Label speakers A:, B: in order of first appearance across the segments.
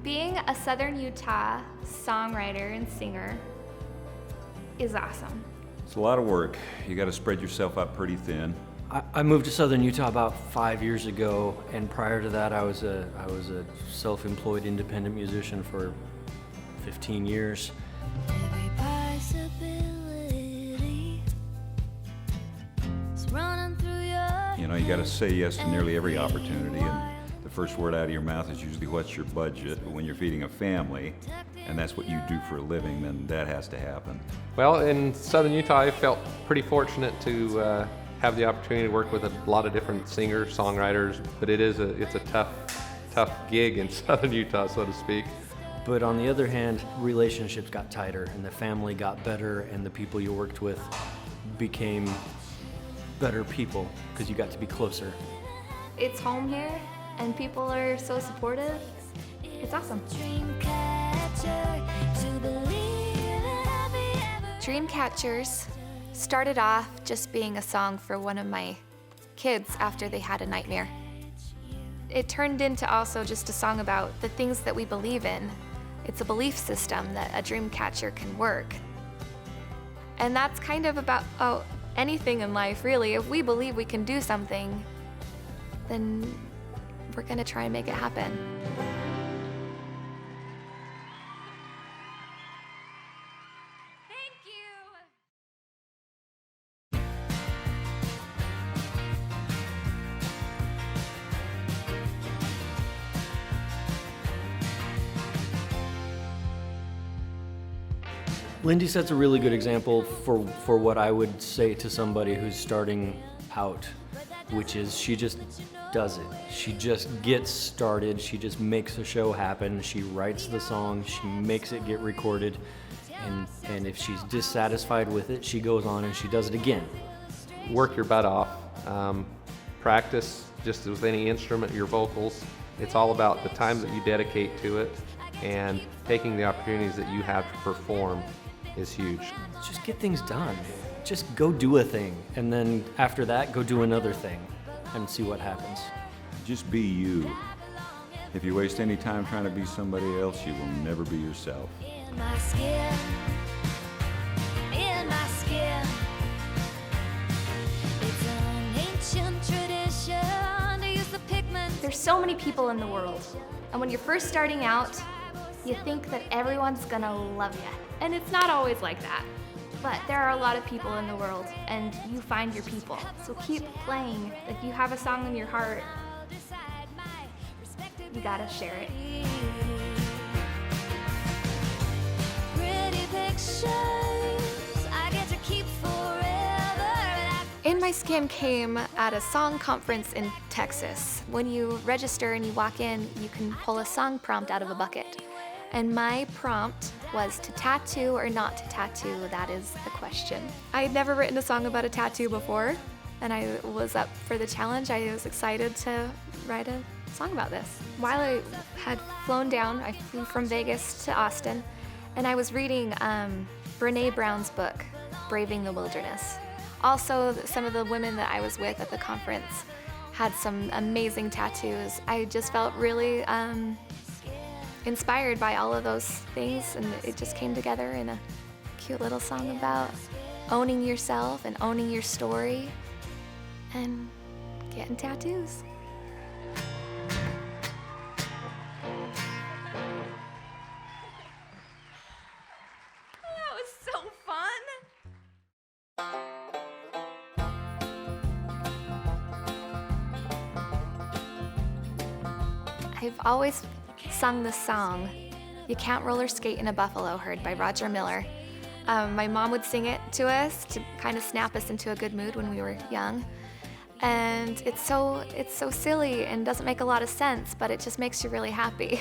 A: Being a Southern Utah songwriter and singer is awesome.
B: It's a lot of work. You got to spread yourself out pretty thin.
C: I moved to Southern Utah about 5 years ago, and prior to that I was a self-employed independent musician for 15 years.
D: Every possibility is running through your
B: You know, you got to say yes to nearly every opportunity, and the first word out of your mouth is usually what's your budget. But when you're feeding a family, and that's what you do for a living, then that has to happen.
E: Well, in Southern Utah, I felt pretty fortunate to have the opportunity to work with a lot of different singers, songwriters, but it's a tough gig in Southern Utah, so to speak.
C: But on the other hand, relationships got tighter and the family got better and the people you worked with became better people because you got to be closer.
A: It's home here and people are so supportive. It's awesome. Dreamcatchers started off just being a song for one of my kids after they had a nightmare. It turned into also just a song about the things that we believe in. It's a belief system that a dream catcher can work. And that's kind of about anything in life, really. If we believe we can do something, then we're gonna try and make it happen.
C: Lyndy sets a really good example for what I would say to somebody who's starting out, which is she just does it. She just gets started, she just makes the show happen, she writes the song, she makes it get recorded, and if she's dissatisfied with it, she goes on and she does it again.
E: Work your butt off. Practice, just with any instrument, your vocals. It's all about the time that you dedicate to it, and taking the opportunities that you have to perform is huge.
C: Just get things done. Just go do a thing, and then after that, go do another thing and see what happens.
B: Just be you. If you waste any time trying to be somebody else, you will never be yourself.
D: in my skin, in my skin. It's an ancient tradition to use the pigment.
A: There's so many people in the world, and when you're first starting out, you think that everyone's gonna love you. And it's not always like that. But there are a lot of people in the world, and you find your people. So keep playing. If you have a song in your heart, you gotta share it.
D: Pretty pictures I get to keep forever.
A: In My Skin came at a song conference in Texas. When you register and you walk in, you can pull a song prompt out of a bucket. And my prompt was to tattoo or not to tattoo, that is the question. I had never written a song about a tattoo before, and I was up for the challenge. I was excited to write a song about this. While I had flown down, I flew from Vegas to Austin, and I was reading Brené Brown's book, Braving the Wilderness. Also, some of the women that I was with at the conference had some amazing tattoos. I just felt really inspired by all of those things, and it just came together in a cute little song about owning yourself and owning your story and getting tattoos. That was so fun. I've always sung the song, You Can't Roller Skate in a Buffalo Herd by Roger Miller. My mom would sing it to us to kind of snap us into a good mood when we were young. And it's so silly and doesn't make a lot of sense, but it just makes you really happy.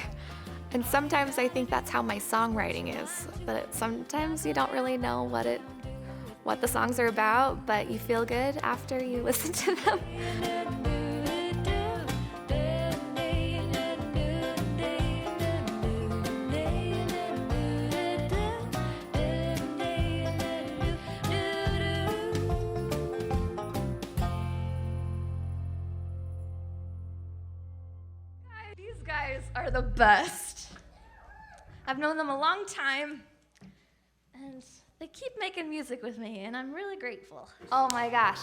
A: And sometimes I think that's how my songwriting is, that sometimes you don't really know what the songs are about, but you feel good after you listen to them. These guys are the best.
F: I've known them a long time, and they keep making music with me, and I'm really grateful.
A: Oh my gosh,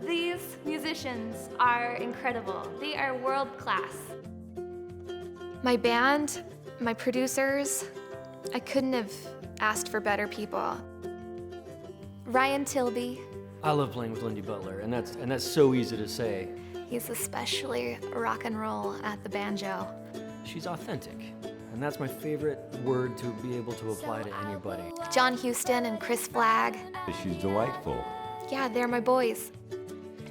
A: these musicians are incredible. They are world class. My band, my producers, I couldn't have asked for better people. Ryan Tilby,
C: I love playing with Lyndy Butler, and that's so easy to say.
A: he's especially rock and roll at the banjo.
C: She's authentic, and that's my favorite word to be able to apply to anybody.
A: John Houston and Chris Flaig.
B: She's delightful.
A: Yeah, they're my boys.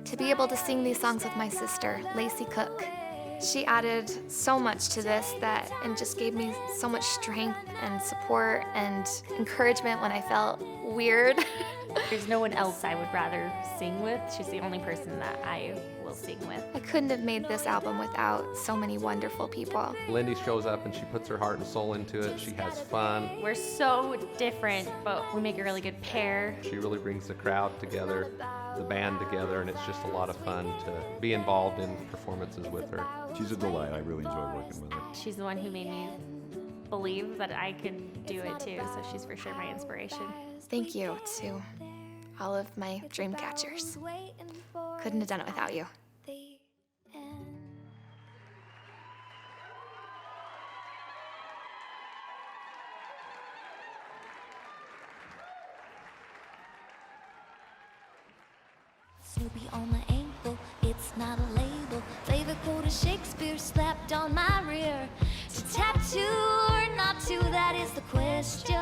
A: To be able to sing these songs with my sister, Lacey Cook. She added so much to this and just gave me so much strength and support and encouragement when I felt weird.
G: There's no one else I would rather sing with. She's the only person that I will sing with.
A: I couldn't have made this album without so many wonderful people.
E: Lyndy shows up and she puts her heart and soul into it. She has fun.
G: We're so different, but we make a really good pair.
E: She really brings the crowd together, the band together, and it's just a lot of fun to be involved in performances with her.
B: She's a delight. I really enjoy working with her.
G: She's the one who made me believe that I could do it too, so she's for sure my inspiration.
A: Thank you to all of my dream catchers. Couldn't have done it without you.
D: Snoopy on my ankle, it's not a label. Favorite quote of Shakespeare slapped on my rear. To tattoo or not to, that is the question.